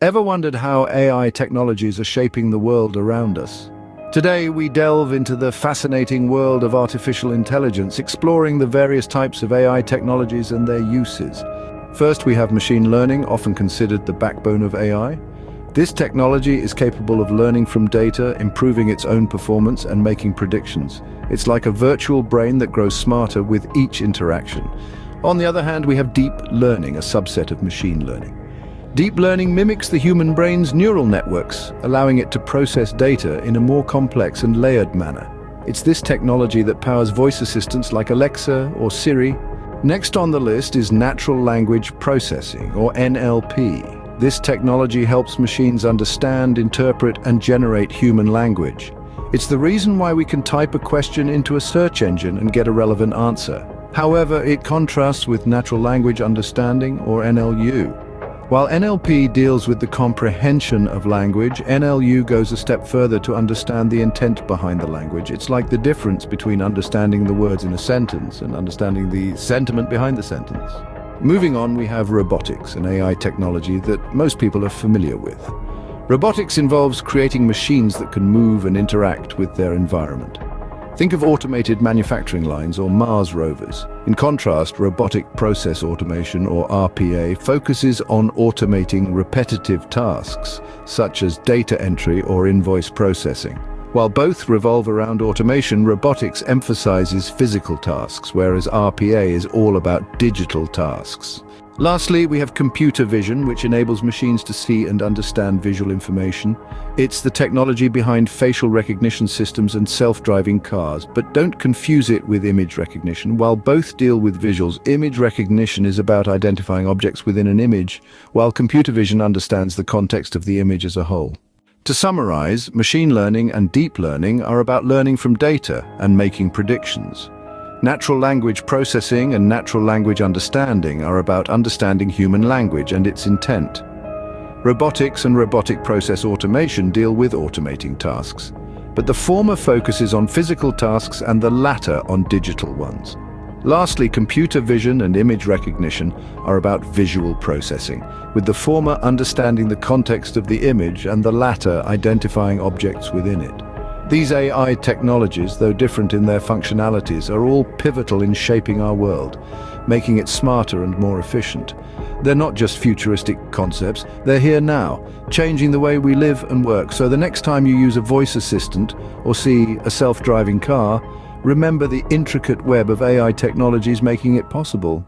Ever wondered how AI technologies are shaping the world around us? Today, we delve into the fascinating world of artificial intelligence, exploring the various types of AI technologies and their uses. First, we have machine learning, often considered the backbone of AI. This technology is capable of learning from data, improving its own performance, and making predictions. It's like a virtual brain that grows smarter with each interaction. On the other hand, we have deep learning, a subset of machine learning. Deep learning mimics the human brain's neural networks, allowing it to process data in a more complex and layered manner. It's this technology that powers voice assistants like Alexa or Siri. Next on the list is natural language processing, or NLP. This technology helps machines understand, interpret, and generate human language. It's the reason why we can type a question into a search engine and get a relevant answer. However, it contrasts with natural language understanding, or NLU. While NLP deals with the comprehension of language, NLU goes a step further to understand the intent behind the language. It's like the difference between understanding the words in a sentence and understanding the sentiment behind the sentence. Moving on, we have robotics, an AI technology that most people are familiar with. Robotics involves creating machines that can move and interact with their environment. Think of automated manufacturing lines or Mars rovers. In contrast, robotic process automation, or RPA, focuses on automating repetitive tasks, such as data entry or invoice processing. While both revolve around automation, robotics emphasizes physical tasks, whereas RPA is all about digital tasks. Lastly, we have computer vision, which enables machines to see and understand visual information. It's the technology behind facial recognition systems and self-driving cars, but don't confuse it with image recognition. While both deal with visuals, image recognition is about identifying objects within an image, while computer vision understands the context of the image as a whole. To summarize, machine learning and deep learning are about learning from data and making predictions. Natural language processing and natural language understanding are about understanding human language and its intent. Robotics and robotic process automation deal with automating tasks, but the former focuses on physical tasks and the latter on digital ones. Lastly, computer vision and image recognition are about visual processing, with the former understanding the context of the image and the latter identifying objects within it. These AI technologies, though different in their functionalities, are all pivotal in shaping our world, making it smarter and more efficient. They're not just futuristic concepts, they're here now, changing the way we live and work. So the next time you use a voice assistant or see a self-driving car, remember the intricate web of AI technologies making it possible.